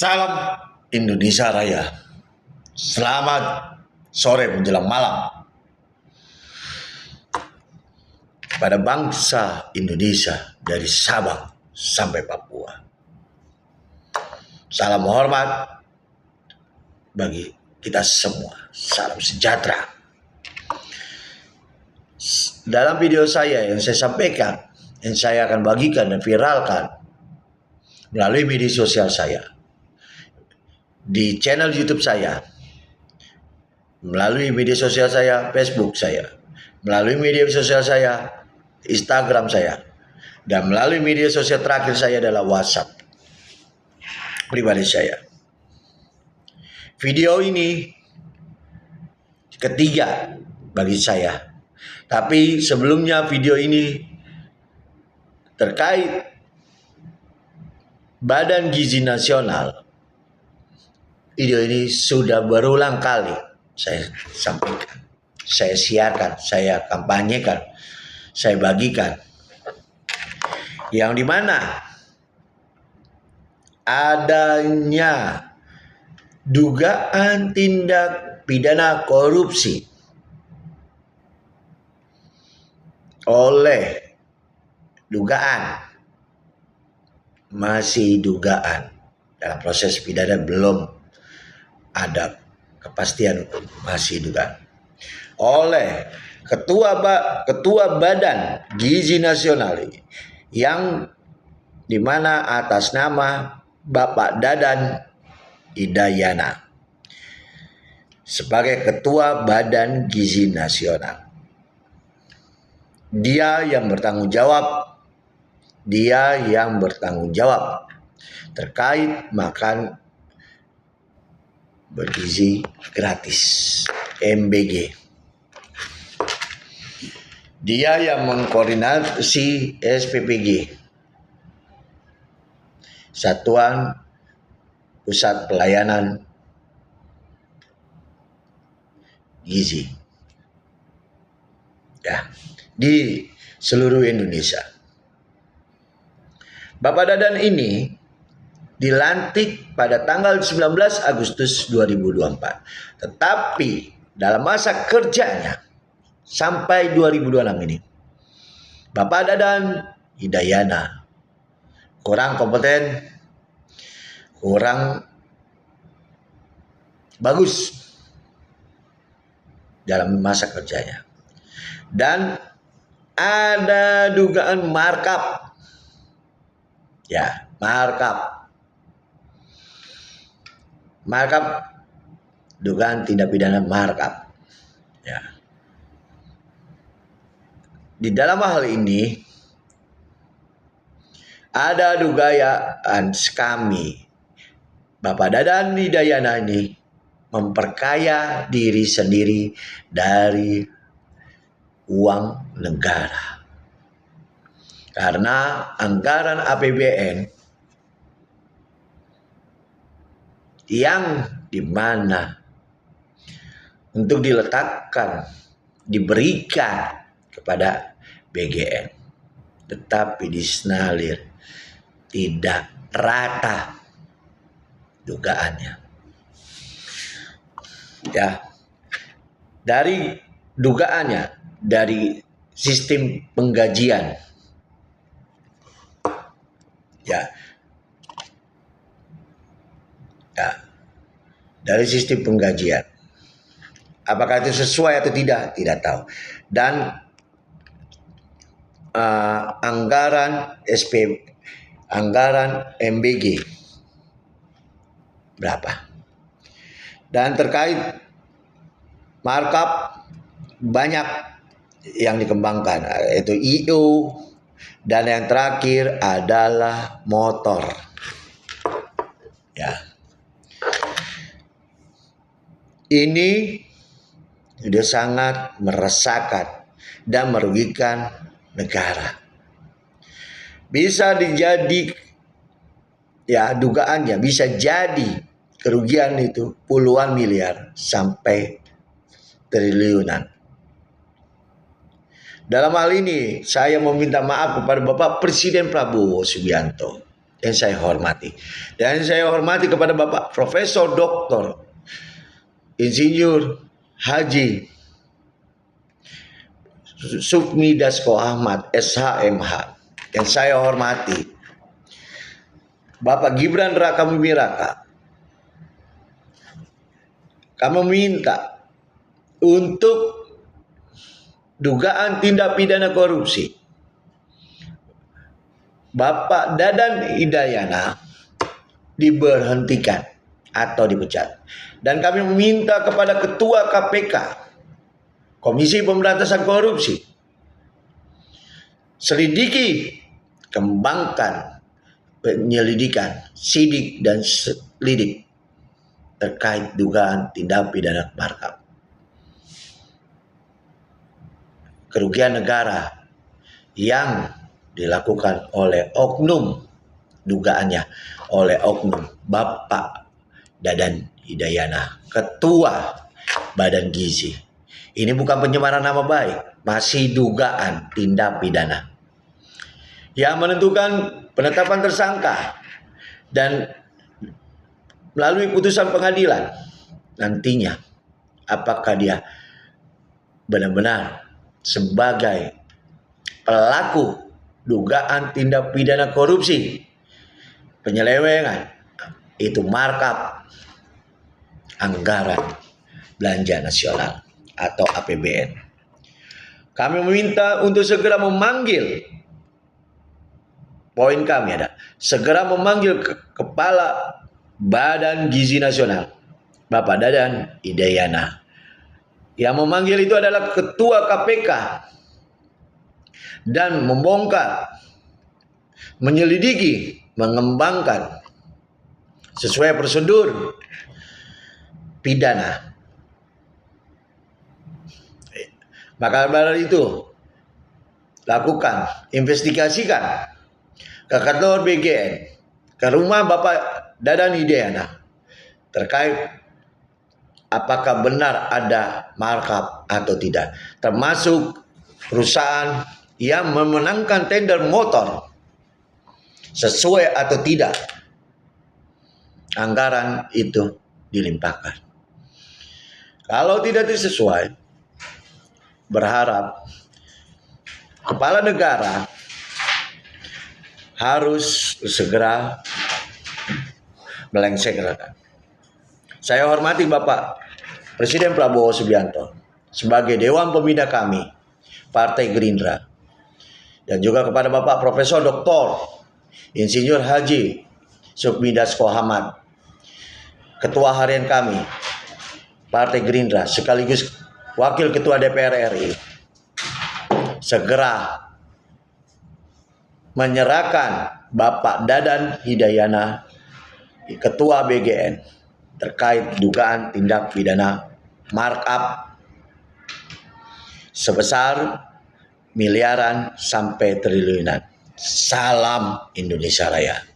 Salam Indonesia Raya. Selamat sore menjelang malam pada bangsa Indonesia dari Sabang sampai Papua. Salam hormat bagi kita semua. Salam sejahtera. Dalam video saya yang saya sampaikan, yang saya akan bagikan dan viralkan melalui media sosial saya, di channel YouTube saya, melalui media sosial saya, Facebook saya, melalui media sosial saya, Instagram saya, dan melalui media sosial terakhir saya adalah WhatsApp pribadi saya. Video ini ketiga bagi saya. Tapi sebelumnya video ini terkait Badan Gizi Nasional. Video ini sudah berulang kali saya sampaikan, saya siarkan, saya kampanyekan, saya bagikan. Yang dimana adanya dugaan tindak pidana korupsi oleh masih dugaan, dalam proses pidana belum ada kepastian, masih dugaan, oleh ketua Badan Gizi Nasional yang dimana atas nama Bapak Dadan Hidayana sebagai ketua Badan Gizi Nasional. Dia yang bertanggung jawab terkait makan bergizi gratis, MBG. Dia yang mengkoordinasi SPPG, Satuan Pusat Pelayanan Gizi, ya, di seluruh Indonesia. Bapak Dadan ini dilantik pada tanggal 19 Agustus 2024. Tetapi dalam masa kerjanya sampai 2026 ini, Bapak Dadan Hidayana kurang kompeten, kurang bagus dalam masa kerjanya. Dan ada dugaan markup. Ya, markup, dugaan tindak pidana markup. Ya. Di dalam hal ini ada dugaan kami, Bapak Dadan Hidayana ini memperkaya diri sendiri dari uang negara. Karena anggaran APBN yang dimana untuk diberikan kepada BGN, tetapi disenalir tidak rata dugaannya. Ya, dari dugaannya, dari sistem penggajian, dari sistem penggajian, apakah itu sesuai atau tidak tahu. Dan anggaran MBG berapa? Dan terkait markup banyak yang dikembangkan, yaitu IO, dan yang terakhir adalah motor. Ya. Ini sudah sangat meresahkan dan merugikan negara. Bisa dugaannya bisa jadi kerugian itu puluhan miliar sampai triliunan. Dalam hal ini saya meminta maaf kepada Bapak Presiden Prabowo Subianto yang saya hormati. Dan saya hormati kepada Bapak Profesor Dr. Insinyur Haji Sukmi Dasko Ahmad SHMH yang saya hormati. Bapak Gibran Raka Buming Raka. Kami minta untuk dugaan tindak pidana korupsi Bapak Dadan Hidayana diberhentikan atau dipecat. Dan kami meminta kepada Ketua KPK, Komisi Pemberantasan Korupsi, selidiki, kembangkan penyelidikan, sidik dan selidik terkait dugaan tindak pidana markup. Kerugian negara yang dilakukan oleh oknum, dugaannya oleh oknum Bapak Dadan Hidayana, Ketua Badan Gizi. Ini bukan pencemaran nama baik, masih dugaan tindak pidana. Yang menentukan penetapan tersangka dan melalui putusan pengadilan nantinya apakah dia benar-benar sebagai pelaku dugaan tindak pidana korupsi, penyelewengan, itu markup anggaran belanja nasional atau APBN. Kami meminta untuk segera memanggil, poin kami ada, segera memanggil Kepala Badan Gizi Nasional, Bapak Dadan Hidayana. Yang memanggil itu adalah Ketua KPK dan membongkar, menyelidiki, mengembangkan sesuai prosedur pidana. Maka dari itu lakukan, investigasikan ke kantor BGN, ke rumah Bapak Dadan Hidayana terkait apakah benar ada markup atau tidak, termasuk perusahaan yang memenangkan tender motor sesuai atau tidak anggaran itu dilimpahkan. Kalau tidak sesuai, berharap kepala negara harus segera melengsarkan. Saya hormati Bapak Presiden Prabowo Subianto sebagai Dewan Pembina kami, Partai Gerindra. Dan juga kepada Bapak Profesor Dr. Insinyur Haji Sukmi Dasko Ahmad, Ketua Harian kami, Partai Gerindra, sekaligus Wakil Ketua DPR RI, segera menyerahkan Bapak Dadan Hidayana, Ketua BGN, terkait dugaan tindak pidana markup sebesar miliaran sampai triliunan. Salam Indonesia Raya.